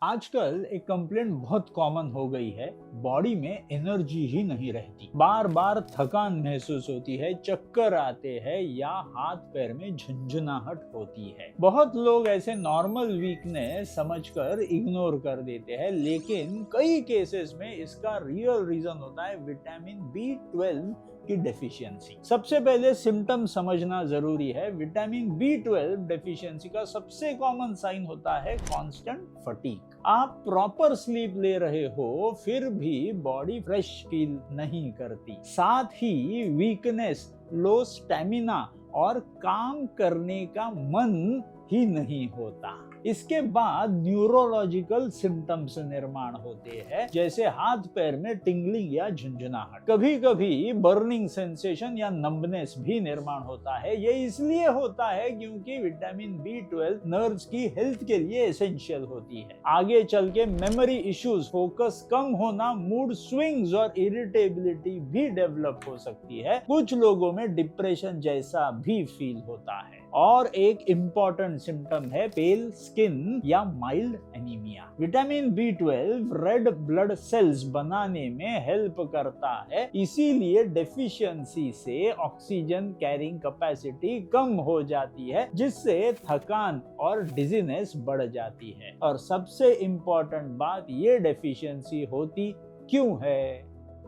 आजकल एक कंप्लेंट बहुत कॉमन हो गई है। बॉडी में एनर्जी ही नहीं रहती, बार बार थकान महसूस होती है, चक्कर आते हैं या हाथ पैर में झंझनाहट होती है। बहुत लोग ऐसे नॉर्मल वीकनेस समझकर इग्नोर कर देते हैं, लेकिन कई केसेस में इसका रियल रीजन होता है विटामिन B12 की डेफिशिएंसी। सबसे पहले सिम्टम समझना जरूरी है। विटामिन B12 डेफिशिएंसी का सबसे कॉमन साइन होता है कांस्टेंट फटीग। आप प्रॉपर स्लीप ले रहे हो, फिर भी बॉडी फ्रेश फील नहीं करती। साथ ही वीकनेस, लो स्टेमिना और काम करने का मन ही नहीं होता। इसके बाद न्यूरोलॉजिकल सिम्टम्स निर्माण होते हैं, जैसे हाथ पैर में टिंगलिंग या झंझनाहट। कभी कभी बर्निंग सेंसेशन या नंबनेस भी निर्माण होता है। ये इसलिए होता है क्योंकि विटामिन B12 नर्व्स की हेल्थ के लिए एसेंशियल होती है। आगे चल के मेमोरी इश्यूज, फोकस कम होना, मूड स्विंग्स और इरिटेबिलिटी भी डेवलप हो सकती है। कुछ लोगों में डिप्रेशन जैसा भी फील होता है। और एक इम्पॉर्टेंट सिम्टम है पेल स्किन या mild anaemia. Vitamin B12 red blood cells बनाने में हेल्प करता है, इसीलिए डेफिशिएंसी से ऑक्सीजन कैरिंग कैपेसिटी कम हो जाती है, जिससे थकान और डिजीनेस बढ़ जाती है। और सबसे इम्पॉर्टेंट बात, ये डेफिशिएंसी होती क्यों है?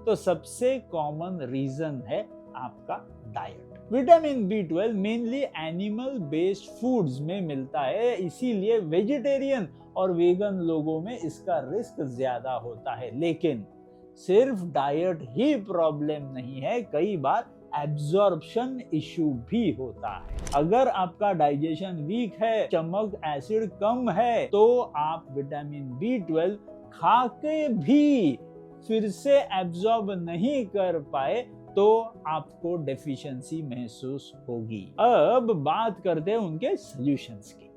तो सबसे कॉमन रीजन है आपका diet. Vitamin B12 mainly animal based foods में मिलता है, इसीलिए वेजिटेरियन और वेगन लोगों में इसका रिस्क ज्यादा होता है। लेकिन सिर्फ डाइट ही प्रॉब्लम नहीं है, कई बार एब्जॉर्प्शन इशू भी होता है। अगर आपका डाइजेशन वीक है, स्टमक एसिड कम है, तो आप विटामिन B12 खा के भी फिर से एब्जॉर्ब नहीं कर पाए तो आपको डेफिशिएंसी महसूस होगी। अब बात करते हैं उनके सॉल्यूशंस की।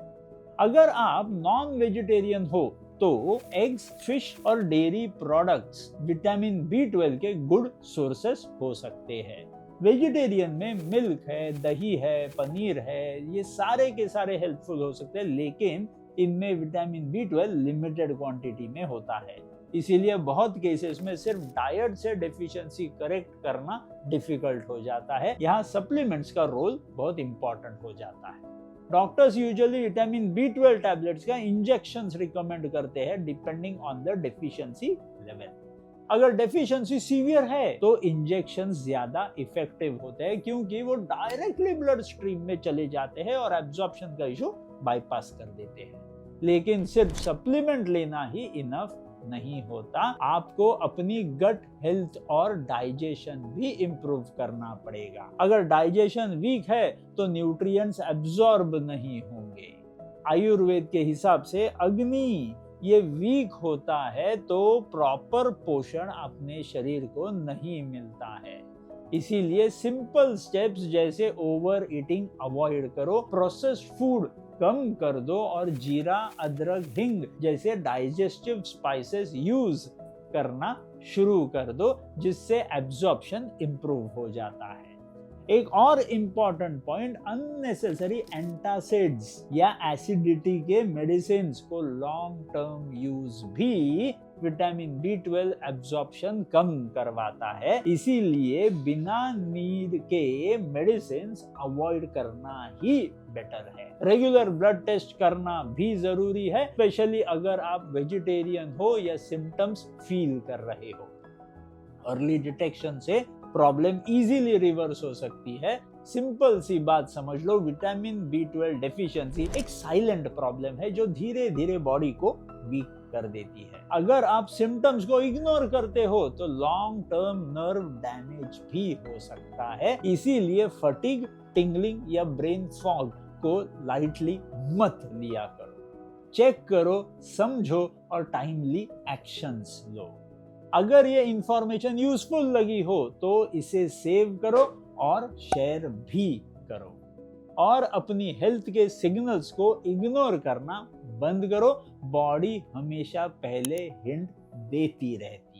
अगर आप नॉन वेजिटेरियन हो तो एग्स, फिश और डेयरी प्रोडक्ट्स विटामिन B12 के गुड सोर्सेस हो सकते हैं। वेजिटेरियन में मिल्क है, दही है, पनीर है, ये सारे के सारे हेल्पफुल हो सकते हैं, लेकिन इनमें विटामिन B12 लिमिटेड क्वांटिटी में होता है। इसीलिए बहुत केसेस में सिर्फ डाइट से डेफिशिएंसी करेक्ट करना डिफिकल्ट हो जाता है। यहाँ सप्लीमेंट्स का रोल बहुत इंपॉर्टेंट हो जाता है। Doctors usually vitamin B12 tablets का इंजेक्शंस रिकमेंड करते हैं depending on the deficiency level. अगर डेफिशिएंसी सीवियर है तो इंजेक्शन ज्यादा इफेक्टिव होते हैं, क्योंकि वो डायरेक्टली ब्लड स्ट्रीम में चले जाते हैं और एब्जॉर्प्शन का इशू बाईपास कर देते हैं। लेकिन सिर्फ सप्लीमेंट लेना ही इनफ नहीं होता, आपको अपनी गट हेल्थ और डाइजेशन भी इंप्रूव करना पड़ेगा। अगर डाइजेशन वीक है तो न्यूट्रिएंट्स एब्जॉर्ब नहीं होंगे। आयुर्वेद के हिसाब से अग्नि ये वीक होता है तो प्रॉपर पोषण अपने शरीर को नहीं मिलता है। इसीलिए सिंपल स्टेप्स जैसे ओवर ईटिंग अवॉइड करो, प्रोसेस्ड फूड कम कर दो और जीरा, अदरक, हिंग जैसे डाइजेस्टिव स्पाइसेस यूज करना शुरू कर दो, जिससे एब्जॉर्प्शन इंप्रूव हो जाता है। एक और इम्पॉर्टेंट पॉइंट, अननेसेसरी एंटासिड्स या एसिडिटी के मेडिसिन को लॉन्ग टर्म यूज भी विटामिन B12 एब्जॉर्प्शन कम करवाता है। इसीलिए बिना नीड के मेडिसिन अवॉइड करना ही बेटर है। रेगुलर ब्लड टेस्ट करना भी जरूरी है, स्पेशली अगर आप वेजिटेरियन हो या सिम्टम्स फील कर रहे हो। अर्ली डिटेक्शन से प्रॉब्लम इजीली रिवर्स हो सकती है। सिंपल सी बात समझ लो, विटामिन B12 डेफिशिएंसी एक साइलेंट प्रॉब्लम है जो धीरे धीरे बॉडी को वीक कर देती है। अगर आप सिम्टम्स को इग्नोर करते हो तो लॉन्ग टर्म नर्व डैमेज भी हो सकता है। इसीलिए फटीग, टिंगलिंग या ब्रेन फॉग को लाइटली मत लिया करो। चेक करो, समझो और टाइमली एक्शंस लो। अगर ये इंफॉर्मेशन यूजफुल लगी हो तो इसे सेव करो और शेयर भी करो। और अपनी हेल्थ के सिग्नल्स को इग्नोर करना बंद करो। बॉडी हमेशा पहले हिंट देती रहती है।